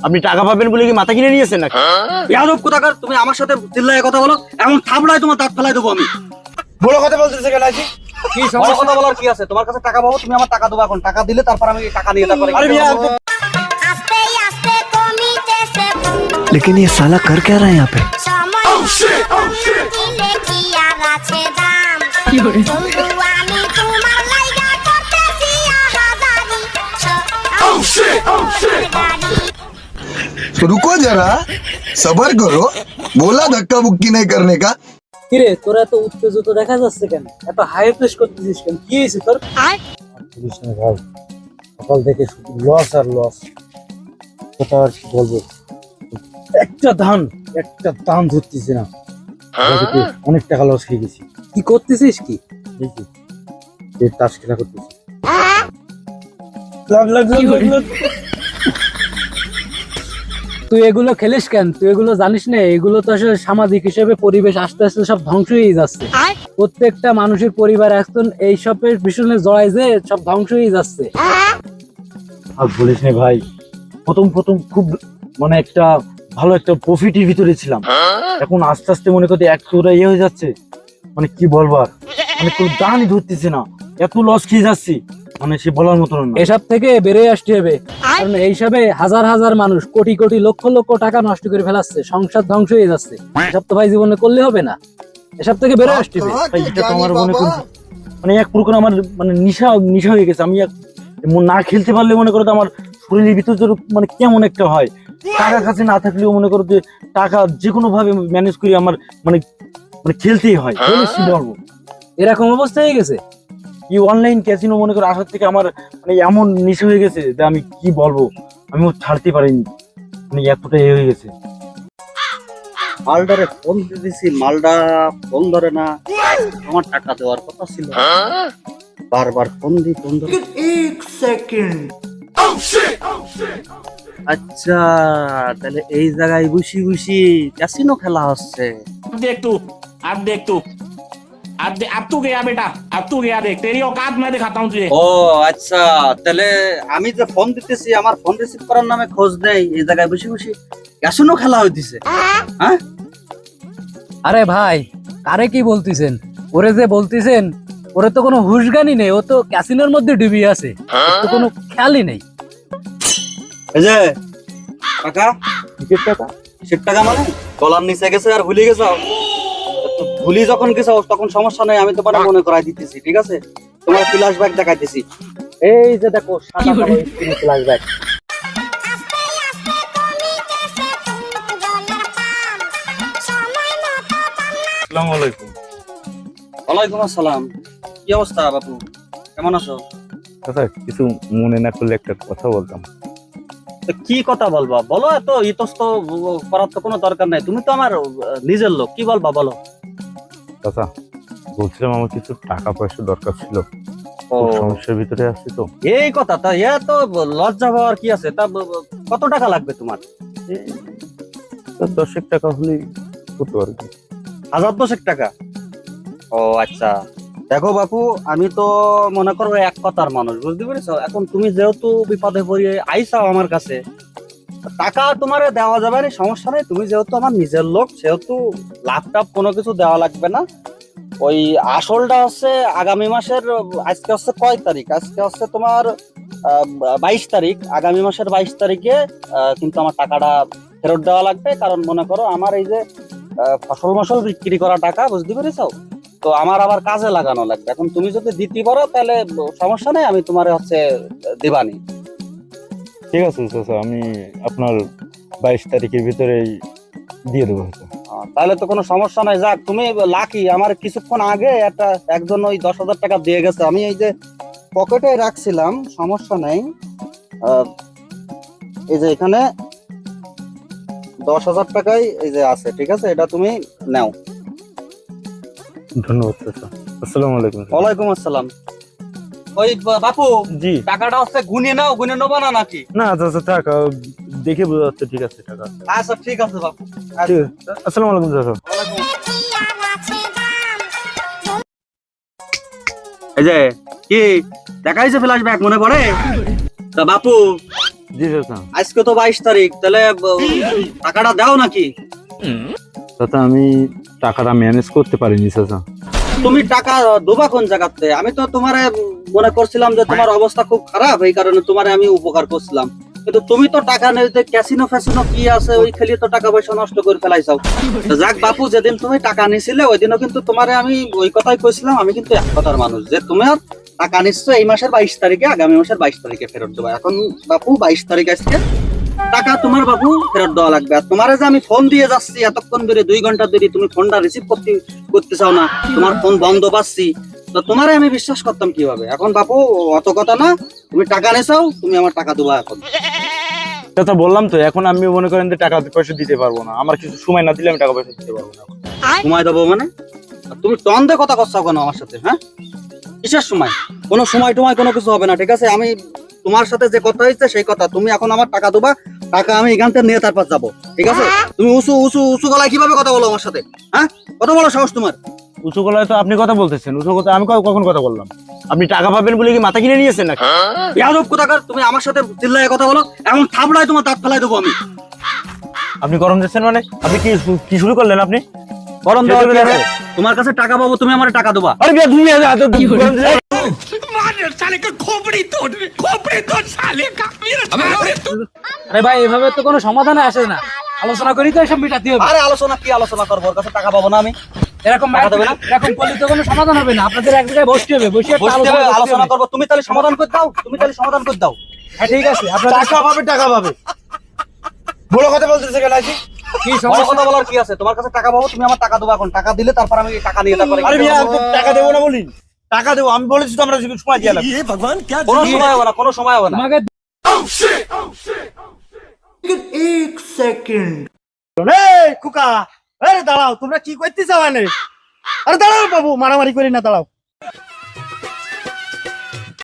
আপনি টাকা পাবেন বলে কি মাথা কিনে নিয়েছেন নাকি? বেয়াদব কোথাকার, তুমি আমার সাথে চিল্লায় কথা বলো, এমন থাবড়ায় তোমার দাঁত ফেলাই দেবো আমি। বড় কথা বলতেছে কেন আজকে? কি বড় কথা বলার কি আছে? তোমার কাছে টাকা পাবো, তুমি আমার টাকা দেবো। এখন টাকা দিলে তারপর আমি টাকা নিয়ে তারপরে लेकिन ये साला कर क्या रहा है यहाँ पे? तो रुको जरा, सबर करो, बोला धक्का बुक्की नहीं करने का। কিরে, তোরা এত উত্তেজিত দেখা যাচ্ছে কেন? এত হাই প্রেস করতেছিস কেন? কি হয়েছে তোর? ভাই সকাল থেকে লস আর লস, কথা আর কি বলবো। একটা ধান ধরতেছি না, অনেক টাকা লস খেয়ে গেছি। কি করতেছিস? কি দেখি এই তাস খেলা করতেছি। লাগ লাগ লাগ লাগ লাগ। তুই এগুলো খেলিস কেন? তুই এগুলো জানিস না? এগুলো তো আসলে সামাজিক হিসেবে পরিবেশ আস্তে আস্তে সব ধ্বংস হয়ে যাচ্ছে। প্রত্যেকটা মানুষের পরিবার এখন এইসবের ভীষণে জড়ায় যে সব ধ্বংস হয়ে যাচ্ছে। আর বলিস না ভাই, প্রথম খুব মানে একটা ভালো একটা প্রফিটের ভিতরে ছিলাম, এখন আস্তে আস্তে মনে করতে একটুটা ইয়ে হয়ে যাচ্ছে। মানে কি বলবার, মানে তোর দানই ধরতেছে না, এত লস খেয়ে যাচ্ছি, মানে সে বলার মতো না। এসব থেকে বেরিয়ে আসতে হবে, কারণ এইসবে হাজার হাজার মানুষ কোটি কোটি লক্ষ লক্ষ টাকা নষ্ট করে ফেলাচ্ছে, সংসার ধ্বংস হয়ে যাচ্ছে। এসব তো ভাই জীবনে করলে হবে না, এসব থেকে বেরিয়ে আসতে হবে। ভাই, এটা তো আমার মনে করি মানে এক প্রকার আমার মানে নিশা হয়ে গেছে। আমি না খেলতে পারলে মনে করো তো আমার শরীরের ভিতর মানে কেমন একটা হয়। টাকা কাছে না থাকলেও মনে করো যে টাকা যে কোনো ভাবে ম্যানেজ করি, আমার মানে মানে খেলতেই হয়। কি বলবো, এরকম অবস্থা হয়ে গেছে। এই অনলাইন ক্যাসিনো মনে করো আসার থেকে আমার মানে এমন নেশা হয়ে গেছে যে আমি কি বলবো, আমি ছাড়তে পারিনি, মানে এতটা হয়ে গেছে। মালদারে ফোন দিয়েছি, মালদা ফোন ধরে না। আমার টাকা দেওয়ার কথা ছিল, বারবার ফোন ধরে। एक सेकंड। আচ্ছা, তাহলে এই জায়গায় বসি বসি ক্যাসিনো খেলা হচ্ছে। देख तू अब तू गया बेटा, अब तू गया, देख तेरी औकात मैं दिखाता हूँ तुझे। ও আচ্ছা, তাহলে আমি যে ফোন দিতেছি আমার ফোন রিসিভ করার নামে খোঁজ নেই, এই জায়গায় বসে বসে ক্যাসিনো খেলা হইতেছে। হ্যাঁ, আরে ভাই, কারে কি বলতেছেন? ওরে যে বলতেছেন, ওরে তো কোনো হুঁশজ্ঞানই নেই, ও তো ক্যাসিনোর মধ্যে ডুবে আছে, ওর তো কোনো খেয়ালই নেই। এই যে টাকা, কিসের টাকা মানে গলার নিচে গেছে আর ভুলে গেছো? তো ভুলি যখন গেছো তখন সমস্যা নেই, আমি তোমার মনে করাই দিতেছি, ঠিক আছে? তোমার ফ্ল্যাশ ব্যাক দেখাইতেছি। এই যে দেখো, সাদা কালো স্ক্রিনে ফ্ল্যাশ ব্যাক। আসসালামু আলাইকুম। ওয়ালাইকুম আসসালাম। কি অবস্থা বাপু, কেমন আছো? আচ্ছা, কিছু মনে না করলে একটা কথা বলতাম। তো কি কথা বলবা বলো, এত ইতস্ত করার তো কোনো দরকার নাই, তুমি তো আমার নিজের লোক, কি বলবা বলো। আচ্ছা, বলছিলাম আমার কিছু টাকা পয়সা দরকার ছিল, খুব সমস্যার ভিতরে আছি তো। এই কথা, তা তো লজ্জা পাওয়ার কি আছে? তা কত টাকা লাগবে তোমার? 10 টাকা হলেই করতে পারবি। 1010 টাকা? ও আচ্ছা, দেখো বাপু, আমি তো মনে করো এক কথার মানুষ, বুঝতে পেরেছো? এখন তুমি যেহেতু বিপদে পড়িয়ে আইসাও আমার কাছে, টাকা তোমারে দেওয়া যাবে না, সমস্যা নেই। তুমি যেহেতু আমার নিজের লোক, সেহেতু ল্যাপটপ কোনো কিছু দেওয়া লাগবে না। ওই আসলটা হচ্ছে আগামী মাসের, আজকে হচ্ছে কয় তারিখ? আজকে হচ্ছে তোমার 22 তারিখ। আগামী মাসের 22 তারিখে কিন্তু আমার টাকাটা ফেরত দেওয়া লাগবে, কারণ মনে করো আমার এই যে ফসল বিক্রি করা টাকা, বুঝতে পেরেছো? তো আমার আবার কাজে লাগানো লাগবে। এখন তুমি যদি দিতে পারো তাহলে সমস্যা নেই, আমি তোমার হচ্ছে দিবানি। ঠিক আছে চাচা, আমি আপনার 22 তারিখের ভিতরেই দিয়ে দেবো। তাহলে তো কোনো সমস্যা নাই। যাক, তুমি লাকি, আমার কিছুক্ষণ আগে একজন ওই 10,000 টাকা দিয়ে গেছে, আমি এই যে পকেটে রাখছিলাম, সমস্যা নেই। এই যে এখানে 10,000 টাকাই এই যে আছে, ঠিক আছে? এটা তুমি নাও। ধন্যবাদ চাচা। আসসালামু আলাইকুম। ওয়ালাইকুম আসসালাম। ওই বাপু, জি, টাকাটা হচ্ছে গুনে নাও, গুনে নেবো না নাকি? না চাচা, টাকা দেখে বোঝা যাচ্ছে, ঠিক আছে টাকা। আচ্ছা ঠিক আছে বাপু। ঠিক আছে, আসসালামু আলাইকুম চাচা। এই যে কি দেখাইছে ফ্ল্যাশব্যাক মনে পড়ে? তা বাপু জি চাচা। আজকে তো 22 তারিখ, তাহলে টাকাটা দাও নাকি? চাচা আমি টাকাটা ম্যানেজ করতে পারিনি চাচা। তুমি টাকা দেবা কোন জায়গাতে? আমি তো তোমার মনে করছিলাম যে তোমার অবস্থা খুব খারাপ, এই কারণে তোমার আমি উপকার করছিলাম, কিন্তু তুমি তো টাকা নেই, ক্যাসিনো ফ্যাসিনো কি আছে ওই খেলিয়ে তো টাকা পয়সা নষ্ট করে ফেলাইছাও। তো যাক বাপু, যেদিন তুমি টাকা নিছিলে ওই দিনও কিন্তু তোমারে আমি ওই কথাই কইছিলাম, আমি কিন্তু এক কথার মানুষ, যে তুমি আর টাকা নিচ্ছ এই মাসের 22 তারিখে, আগামী মাসের 22 তারিখে ফেরত দেবো। এখন বাপু 22 তারিখ আজকে, টাকা তোমার বাবু ফেরত দেওয়া লাগবে। আর তোমারে যে আমি ফোন দিয়ে যাচ্ছি এতক্ষণ ধরে 2 ঘন্টা ধরে, তুমি ফোনটা রিসিভ করতে চাও না, তোমার ফোন বন্ধ পাচ্ছি, তো তোমারে আমি বিশ্বাস করতাম কিভাবে? এখন বাপু অত কথা না, তুমি টাকা নেছাও, তুমি আমার টাকা দেবা এখন। চাচা বললাম তো, এখন আমি মনে করেন যে টাকা পয়সা দিতে পারবো না, আমার কিছু সময় না দিলে আমি টাকা পয়সা দিতে পারবো না। সময় দেবো মানে? আর তুমি টন দিয়ে কথা করছাও কেন আমার সাথে? হ্যাঁ, কিসের সময়? কোনো সময় টময় কোনো কিছু হবে না, ঠিক আছে? আমি তোমার সাথে যে কথা হয়েছে সেই কথা, তুমি এখন আমার টাকা দেবা, টাকা আমি এখান থেকে নিয়ে তারপর যাবো, ঠিক আছে? তুমি উঁচু উঁচু উঁচু গলায় কিভাবে কথা বলো আমার সাথে? হ্যাঁ, কত বড় সাহস তোমার? উঁচু গলায় তো আপনি কথা বলতেছেন, উঁচু কথা আমি কখন কথা বললাম? আপনি টাকা পাবেন বলে কি মাথা কিনে নিয়েছেন নাকি? বেয়াদব কোথাকার, তুমি আমার সাথে চিল্লায় কথা বলো, এমন থাবড়ায় তোমার দাঁত ফেলাই দেবো আমি। আপনি গরম দিচ্ছেন মানে? আপনি কি শুরু করলেন আপনি? গরম দেওয়ার কি আছে? তোমার কাছে টাকা পাবো, তুমি আমার টাকা দেবা। আরে বিয়া তুমি এত গরম দিলেন? আরে ভাই, এভাবে তো কোনো সমাধানে আসে না, আলোচনা করি তো এসব মিটাতে হবে। আরে আলোচনা কি আলোচনা করবো? ওর কাছে টাকা পাবো না আমি? এরকম টাকা দেবে না? এরকম করলে তো কোনো সমাধান হবে না, আপনাদের এক জায়গায় বসতে হবে, বসে একটা বসতে হবে, আলোচনা আলোচনা করতে হবে। করবো। তুমি তাহলে সমাধান করে দাও, তুমি তাহলে সমাধান করে দাও। হ্যাঁ ঠিক আছে, আপনাদের টাকা পাবে, টাকা পাবে। বড় কথা বলতেছে কেন আজকে? কি বড় সমস্যা? কথা বলার কি আছে? তোমার কাছে টাকা পাবো, তুমি আমার টাকা দেবো। এখন টাকা দিলে তারপর আমি টাকা নিয়ে তারপরে আরে বিয়া আমি তো টাকা দেবো না বলি, টাকা দেবো আমি বলেছি তো, আমরা সময় দিয়ে লাগবে। কোনো সময় হবে না, কোনো সময় হবে না। তোমাকে लेकिन 1 सेकंड। এই খোকা, আরে দাঁড়াও, তোমরা কি করতে চাও? আরে দাঁড়াও বাবু, মারামারি করি না, দাঁড়াও।